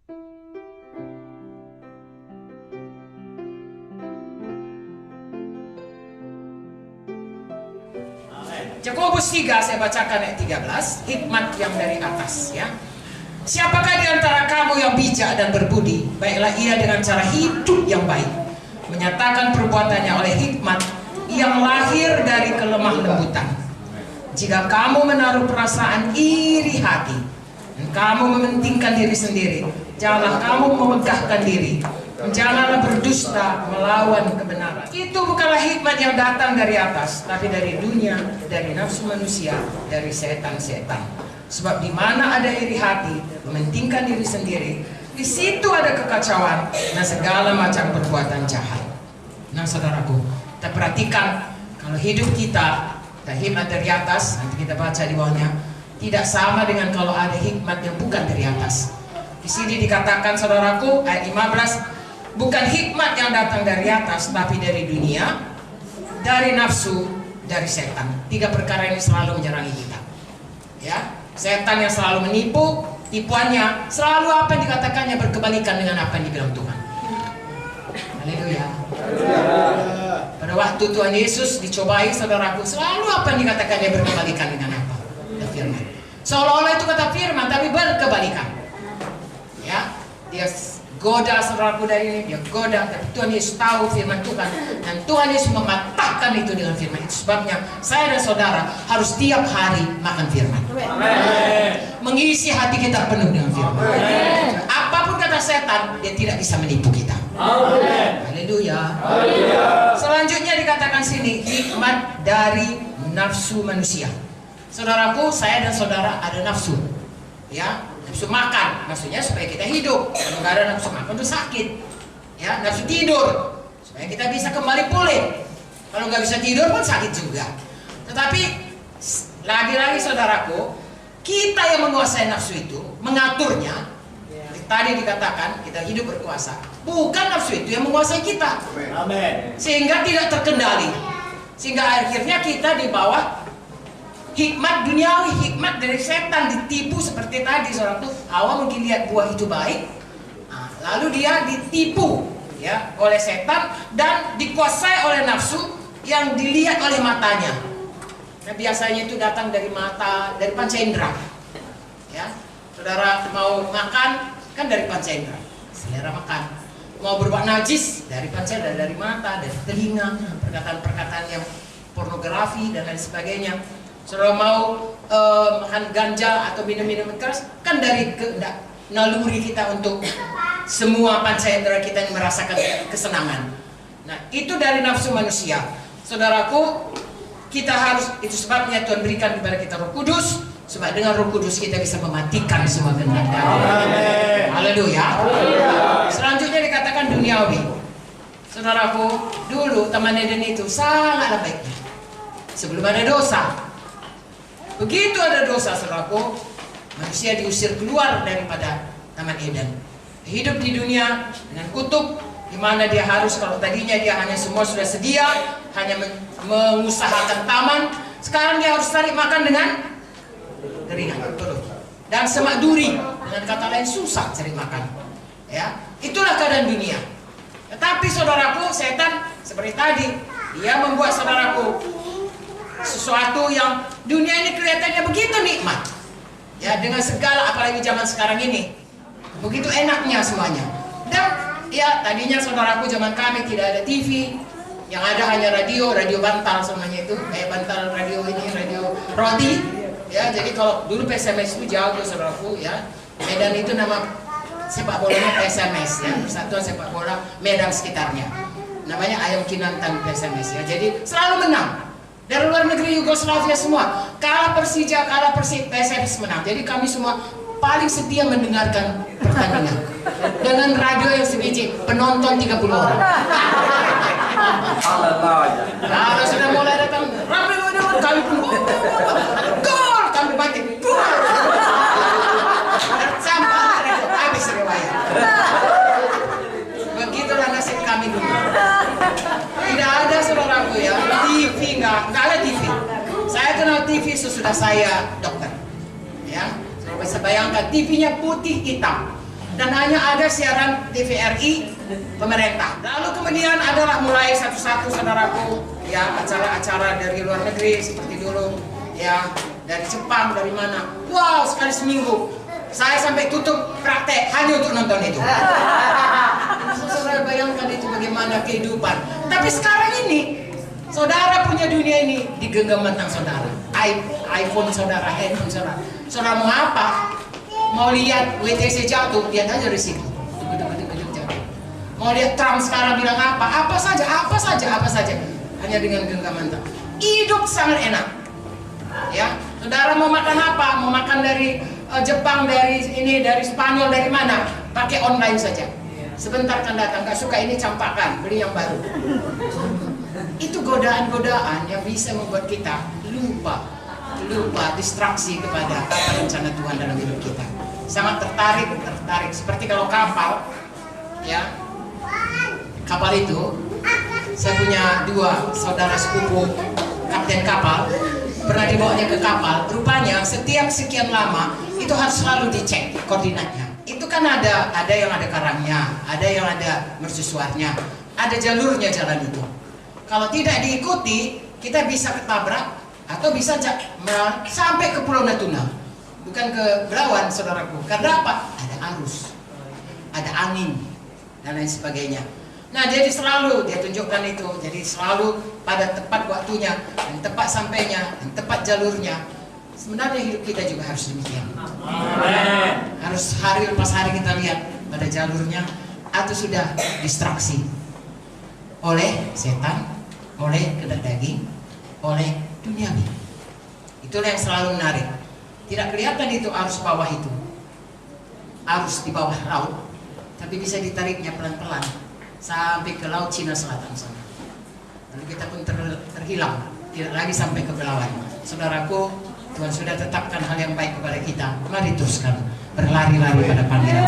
Yakobus 3 saya bacakan ayat 13, hikmat yang dari atas ya. Siapakah di antara kamu yang bijak dan berbudi? Baiklah ia dengan cara hidup yang baik, menyatakan perbuatannya oleh hikmat yang lahir dari kelemah lembutan. Jika kamu menaruh perasaan iri hati dan kamu mementingkan diri sendiri, janganlah kamu memegahkan diri. Janganlah berdusta melawan kebenaran. Itu bukanlah hikmat yang datang dari atas, tapi dari dunia, dari nafsu manusia, dari setan-setan. Sebab di mana ada iri hati, mementingkan diri sendiri, di situ ada kekacauan dan segala macam perbuatan jahat. Nah saudaraku, kita perhatikan kalau hidup kita hikmat dari atas, nanti kita baca di bawahnya, tidak sama dengan kalau ada hikmat yang bukan dari atas. Di sini dikatakan saudaraku, ayat 15, bukan hikmat yang datang dari atas, tapi dari dunia, dari nafsu, dari setan. Tiga perkara ini selalu menyerangi kita. Ya, setan yang selalu menipu, tipuannya selalu apa yang dikatakannya berkebalikan dengan apa yang dibilang Tuhan. Haleluya. Pada waktu Tuhan Yesus dicobai, saudaraku, selalu apa yang dikatakannya berkebalikan dengan apa? Firman. Seolah-olah itu kata firman, tapi berkebalikan. Ya, dia goda saudaraku dari ini, dia goda, tapi Tuhan Yesus tahu firman Tuhan, dan Tuhan Yesus mematahkan itu dengan firman. Itu sebabnya saya dan saudara harus tiap hari makan firman. Amen. Mengisi hati kita penuh dengan firman. Amen. Apapun kata setan, dia tidak bisa menipu kita. Amen. Haleluya. Selanjutnya dikatakan sini, hikmat dari nafsu manusia. Saudaraku, saya dan saudara ada nafsu. Ya, nafsu makan, maksudnya supaya kita hidup. Kalau nggak ada nafsu makan itu sakit. Ya, nafsu tidur supaya kita bisa kembali pulih. Kalau nggak bisa tidur pun sakit juga. Tetapi lagi-lagi saudaraku, kita yang menguasai nafsu itu, mengaturnya. Tadi dikatakan kita hidup berkuasa. Bukan nafsu itu yang menguasai kita. Amen. Sehingga tidak terkendali. Sehingga akhirnya kita di bawah hikmat duniawi, hikmat dari setan, ditipu seperti tadi seorang tuh Hawa mungkin lihat buah itu baik, lalu dia ditipu ya oleh setan dan dikuasai oleh nafsu yang dilihat oleh matanya. Nah biasanya itu datang dari mata, dari panca indera. Ya, saudara mau makan kan dari panca indera, selera makan. Mau berbuat najis dari panca indera, dari mata, dari telinga, perkataan-perkataan yang pornografi dan lain sebagainya. Saudara mau makan ganja atau minum-minum keras kan dari kehendak naluri kita untuk semua panca indera kita yang merasakan kesenangan. Nah itu dari nafsu manusia. Saudaraku, kita harus, itu sebabnya Tuhan berikan kepada kita Roh Kudus, sebab dengan Roh Kudus kita bisa mematikan semua kehendak. Haleluya. Selanjutnya dikatakan duniawi. Saudaraku, dulu Taman Eden itu sangatlah baiknya sebelum ada dosa. Begitu ada dosa, saudaraku, manusia diusir keluar daripada Taman Eden. Hidup di dunia dengan kutuk, di mana dia harus, kalau tadinya dia hanya semua sudah sedia, hanya mengusahakan taman, sekarang dia harus cari makan dengan keringat, perut. Dan semak duri, dengan kata lain susah cari makan. Ya, itulah keadaan dunia. Tetapi saudaraku, setan seperti tadi, dia membuat saudaraku sesuatu yang dunia ini kelihatannya begitu nikmat ya, dengan segala, apalagi zaman sekarang ini begitu enaknya semuanya. Dan ya tadinya saudaraku zaman kami tidak ada TV, yang ada hanya radio bantal semuanya itu, kayak bantal radio ini, radio roti ya. Jadi kalau dulu PSMS itu jauh saudaraku ya, Medan itu nama sepak bolanya PSMS ya, Persatuan Sepak Bola Medan sekitarnya, namanya Ayam Kinantan PSMS ya. Jadi selalu menang. Dari luar negeri Yugoslavia semua, kalah Persija, kalah Persib, PSMS menang. Jadi kami semua paling setia mendengarkan pertandingan dengan radio yang sebiji, penonton 30 orang. Kalau sudah mulai datang kami pun gol, kami batik gol. Sampai habis riwayat. Begitulah nasib kami dulu. Tidak ada saudaraku ya, TV nggak ada TV. Saya kenal TV sesudah saya dokter. Ya, saudara bisa bayangkan TV-nya putih hitam. dan hanya ada siaran TVRI pemerintah. Lalu kemudian adalah mulai satu-satu saudaraku, ya, acara-acara dari luar negeri seperti dulu, ya, dari Jepang, dari mana. Wow, sekali seminggu saya sampai tutup praktek hanya untuk nonton itu. Saudara bayangkan itu bagaimana kehidupan. Tapi sekarang ini saudara punya dunia ini di genggaman tangan saudara. iPhone saudara, handphone saudara. Saudara mau apa? Mau lihat WTC jatuh, lihat aja di situ. Jatuh. Mau lihat Trump sekarang bilang apa? Apa saja. Hanya dengan genggaman tangan. Hidup sangat enak. Ya, saudara mau makan apa? Mau makan dari Jepang, dari ini, dari Spanyol, dari mana? Pakai online saja. Sebentar kan datang, nggak suka ini campakan, beli yang baru. Itu godaan-godaan yang bisa membuat kita lupa distraksi kepada apa rencana Tuhan dalam hidup kita. Sangat tertarik. Seperti kalau kapal, ya, kapal itu, saya punya 2 saudara sepupu kapten kapal, pernah dibawanya ke kapal. Rupanya setiap sekian lama itu harus selalu dicek koordinatnya. Itu kan ada yang ada karangnya, ada yang ada mercusuarnya, ada jalurnya jalan itu. Kalau tidak diikuti, kita bisa ketabrak atau bisa sampai ke Pulau Natuna, bukan ke Belawan, saudaraku. Karena apa? Ada arus, ada angin, dan lain sebagainya. Nah, jadi selalu dia tunjukkan itu. Jadi selalu pada tepat waktunya, dan tepat sampainya, dan tepat jalurnya. Sebenarnya hidup kita juga harus demikian. Harus hari lepas hari kita lihat pada jalurnya, atau sudah distraksi oleh setan, oleh kehendak daging, oleh duniawi. Itulah yang selalu menarik. Tidak kelihatan itu arus bawah itu, arus di bawah laut, tapi bisa ditariknya pelan-pelan sampai ke laut Cina Selatan sana. Lalu kita pun terhilang, tidak lagi sampai ke Belawan. Saudaraku, Tuhan sudah tetapkan hal yang baik kepada kita. Mari teruskan berlari-lari pada panggilan.